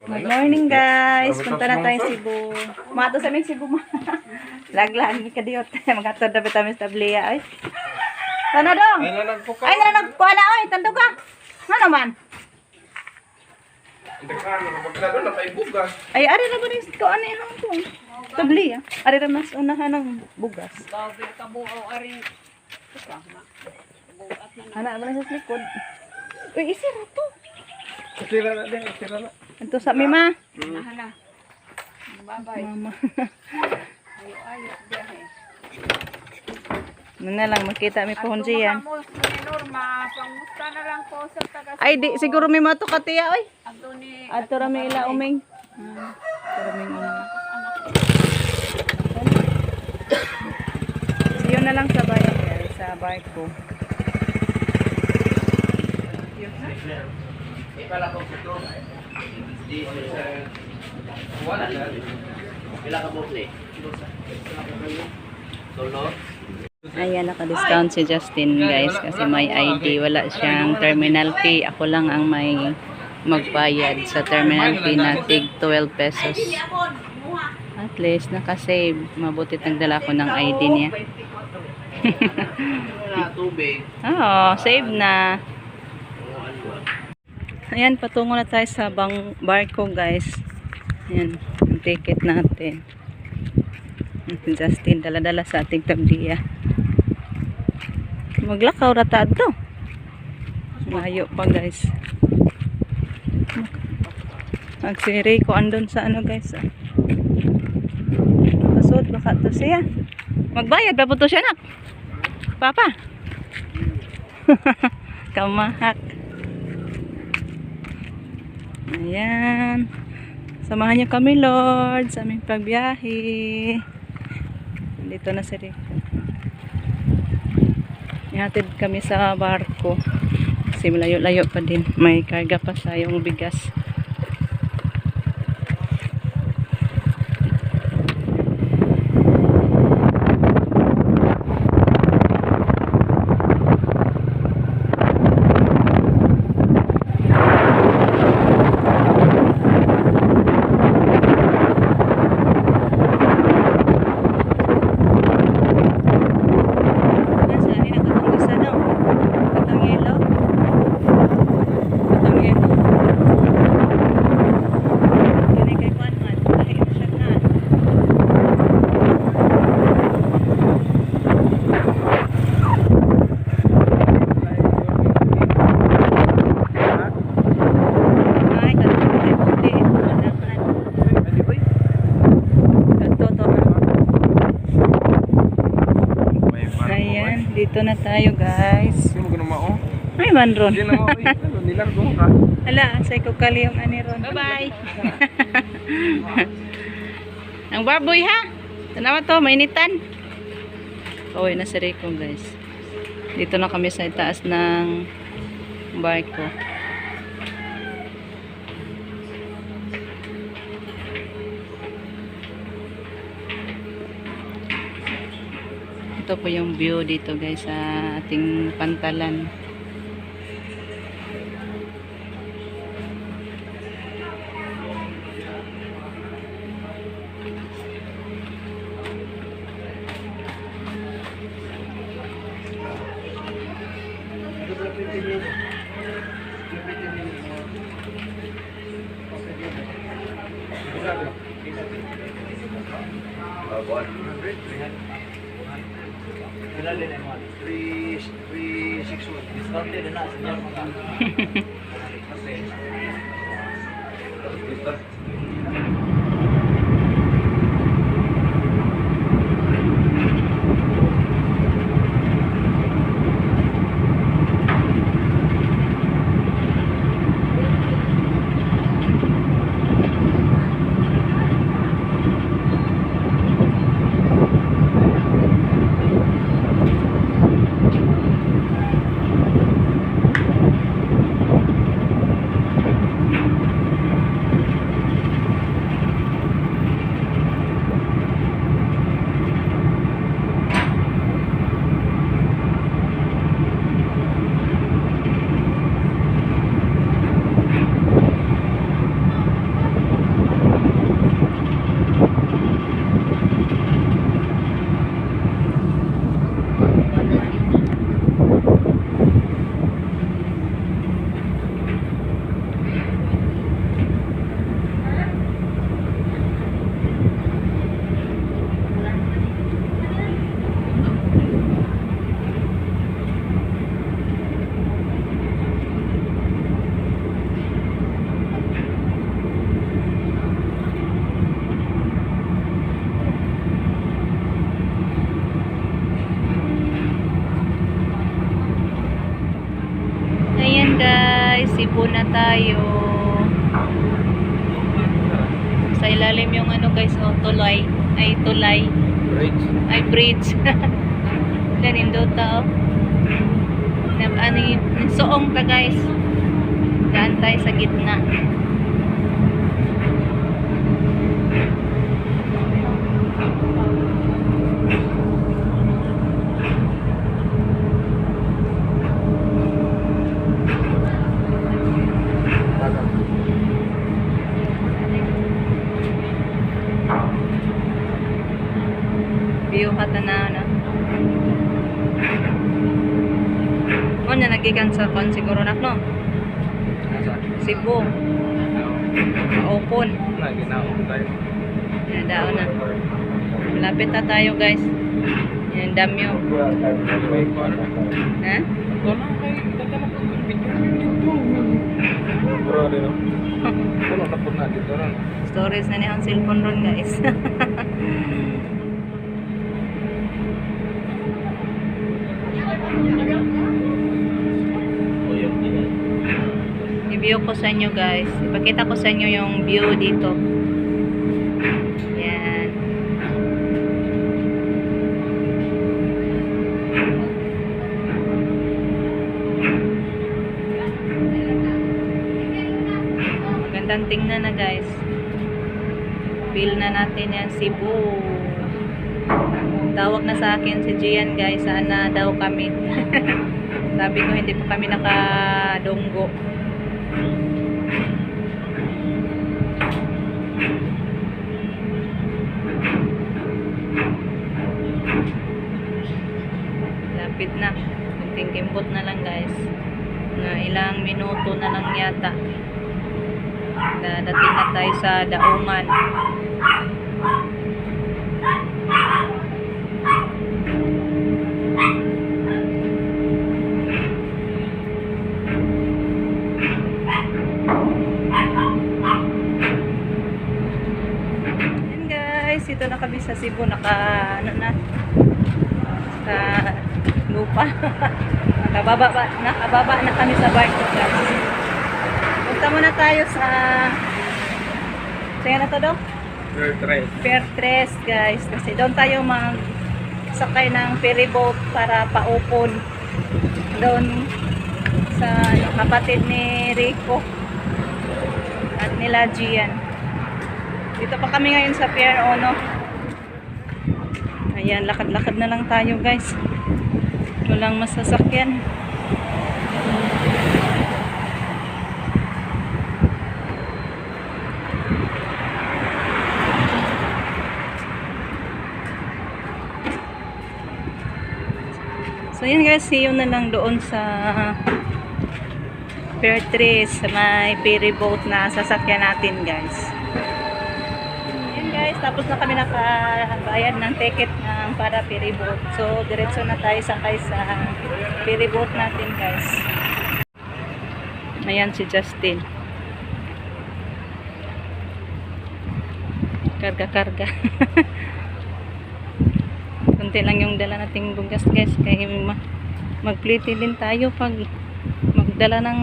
Good morning guys. Punta na tayo Cebu. Mato sa aming Cebu ma. Laglag ka diot. Magatod na bitamin sa tablia ay. Tano dong. Ay nagkuha na oy, tando ka. Ano man? Ay ari na ba ni ko ano yan to? Tablia. Ari ra mas unahan ng bugas. Ari. Ana ba na sa likod? Uy, isira to. Isira na din, isira na. Ito sa mima. Hala. Bye-bye. Mama. Ayo, biyahe. Ano na lang, makita may pohonji yan. Pangusta na lang po sa taga. Ay, di, siguro may mato katiya, oy. Ato rami ila uming. Ato rami uming. Yun na lang sa bayan, guys, sa barko. Ayan, naka-discount si Justin guys kasi may ID, wala siyang terminal fee. Ako lang ang may magbayad sa terminal fee na tig 12 pesos. At least naka-save. Mabuti nagdala ko ng ID niya. Oo, save na. Ayan, patungo na tayo sa barko guys. Ayan, yung ticket natin. Justin, dala-dala sa ating tablia. Maglakaw ratad to. Layo pa guys. Magsiri ko andun sa ano guys. Pasod, baka to siya. Magbayad pa po to siya nak. Papa. Kamahak. Ayan. Samahan niyo kami Lord sa aming pagbiyahe. Dito na si Rico. Ihatid kami sa barko. Kasi malayo-layo pa din. May karga pa sa yung bigas. Dito na tayo guys. Ay man ron. Hala, say ko kali yung ani ron. Bye bye. Ang baboy ha. Tanawa to, mainitan. Pauwi na si Rico guys. Dito na kami sa itaas ng barko. Ito po yung view dito guys sa ating pantalan. Kilala na mo. 361. Discounted na sa inyo mga. tayo. Sa ilalim yung ano guys, oh, tulay. Ay, tulay. Bridge. Ay, bridge. Ganindota, oh. Ano yung suong ta guys. Daan tayo sa gitna. View kata na. O na nagikan sa kon siguro nak no. Cebu. Open. Lagi na ako tayo. Nadao na. Malapit na tayo guys. Yan damyo. Ha? Ito na kay dadala ko yung video. Bro, ano? Puno na po na dito ron. Stories na niya ang cellphone ron guys. I-view ko sa inyo guys. Ipakita ko sa inyo yung view dito. Yan. Magandang tingnan na guys. Feel na natin yan Cebu. Tawag na sa akin si Gian guys. Sana daw kami. Sabi ko hindi pa kami nakadunggo. Lapit na. Kunting kimbot na lang guys. Na ilang minuto na lang yata. Dadating na tayo sa daungan. Dito na kami sa Cebu, ano na sa lupa. Nakababa na kami sa barko guys. Punta muna tayo sa saan na to do? Fairtress guys, kasi doon tayo magsakay ng ferry boat para paupon doon sa kapatid ni Rico at nila Gian. Dito pa kami ngayon sa Pier Ono. Ayan, lakad-lakad na lang tayo guys. Walang masasakyan. So yun guys, see you na lang doon sa Fairtress, sa may ferry boat na sasakyan natin guys. Guys, tapos na kami nakabayad ng ticket ng para ferry boat. So, diretso na tayo sakay sa ferry boat natin, guys. Ayan si Justin. Karga-karga. Kunti lang yung dala nating bugas, guys. Kaya magpliti din tayo pag magdala ng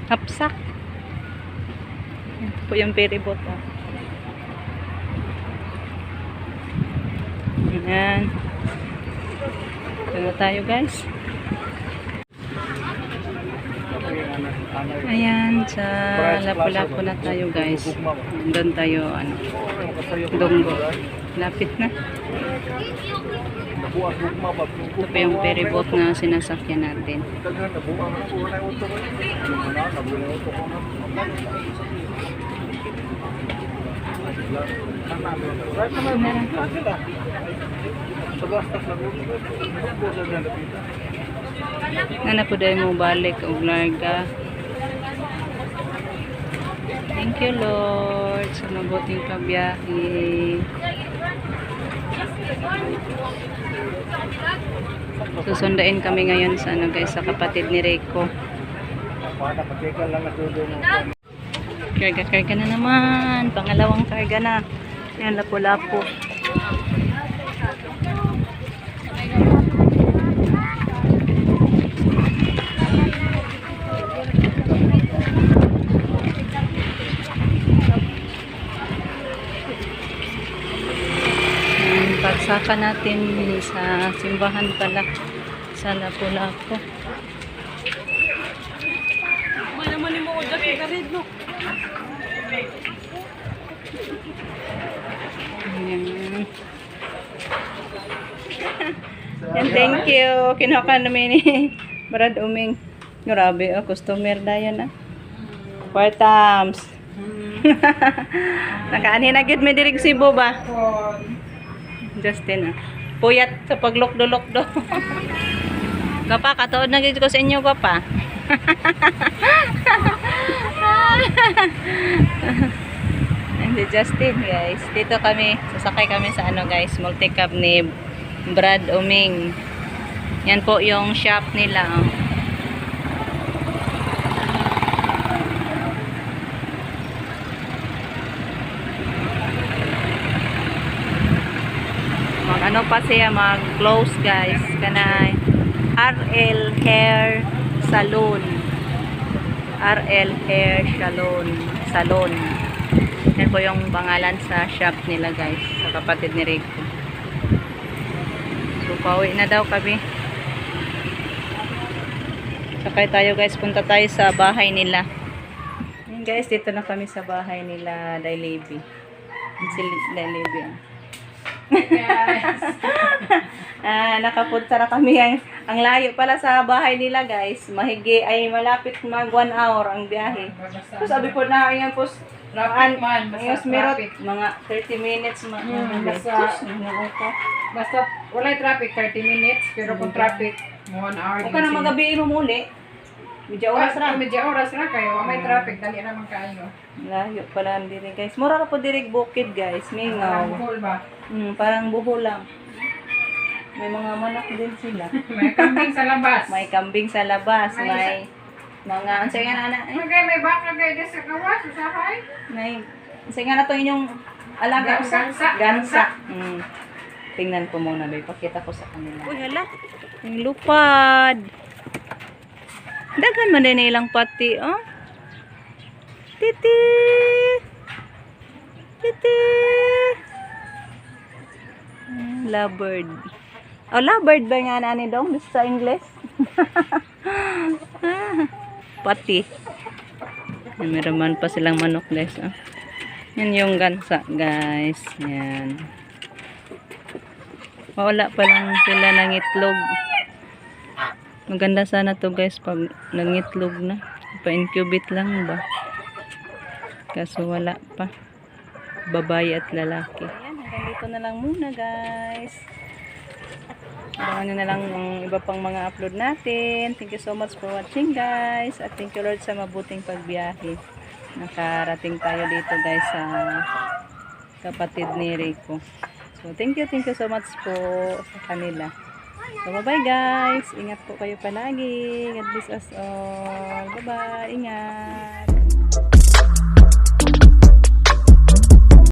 hapsak. Ito po yung ferry boat, oh. Ayan. Ito na tayo guys. Ayan, sa Lapu-Lapu na tayo guys. Doon tayo, Dunggo. Lapit na. Ito pa yung ferry boat na sinasakyan natin. Nana po dahil mo balik o larga. Thank you Lord sa mabuting pagbiyahe. Susundain kami ngayon sa guys, sa kapatid ni Rico. Karga na naman. Pangalawang karga na. Ayan, Lapu-Lapu. Saka natin sa simbahan pala sa Lapu-Lapu. Malaman mo ko dati ka rin, no? Ayan. Yan, thank you. Kinuha ka namin ni Brad Uming. Grabe, customer na yan, ah. 4 times. Nakaanhin na gid mi dirig Cebu ba? Justin, ah. Puyat sa paglukdo-lukdo. Gapa, katuod na gid ko sa inyo, Gapa. Hindi, Justin, guys. Dito kami, sasakay kami sa ano, guys, multi-cab ni Brad Uming. Yan po yung shop nila. Oh. Ano pa siya mag-close, guys, kanay RL Hair Salon. RL Hair Salon. Yan po yung pangalan sa shop nila, guys, sa kapatid ni Rico. So pauwi na daw kami. Sakay tayo, guys, punta tayo sa bahay nila. Yan, guys, dito na kami sa bahay nila Dailevi. Si Dailevi. Nakapunta na kami. Ang layo pala sa bahay nila, guys. Mahigi ay malapit mag 1 hour ang biyahe. So sabi po na ayan po Traffic man, basta traffic. mga 30 minutes Basta walay traffic 30 minutes, pero kung traffic 1 hour. o ka na magabi mo muli. Medyo oras ra. Medyo oras ra kayo. May traffic dali naman kayo. Layo pala diri, guys. Mura ka po diri bukid, guys. Mingaw. Buhol ba? Parang buho lang. May mga manok din sila. May kambing sa labas. May kambing sa labas. May mga, ang nga na, May baka kayo din sa kawas, usahay. may, nga na to inyong alaga. Gansa. Gansa. Tingnan ko muna, bay. Pakita ko sa kanila. Uy, hala. Yung lupad. Daghan man din ilang pati, oh. Titi. Titi. Lovebird. Oh, lovebird ba nga na ni Dong? Sa English? Pati. Meron pa silang manok, guys. Oh. Yan yung gansa, guys. Yan. Wala pa lang sila ng itlog. Maganda sana to, guys, pag nangitlog na. Pa-incubate lang ba? Kaso wala pa. Babae at lalaki. Ayan, hanggang dito na lang muna, guys. Abangan nyo na lang ang iba pang mga upload natin. Thank you so much for watching, guys. At thank you, Lord, sa mabuting pagbiyahe. Nakarating tayo dito, guys, sa kapatid ni Rico. So, thank you so much po sa kanila. So, bye-bye, guys. Ingat po kayo palagi. God bless us all. Bye-bye. Ingat.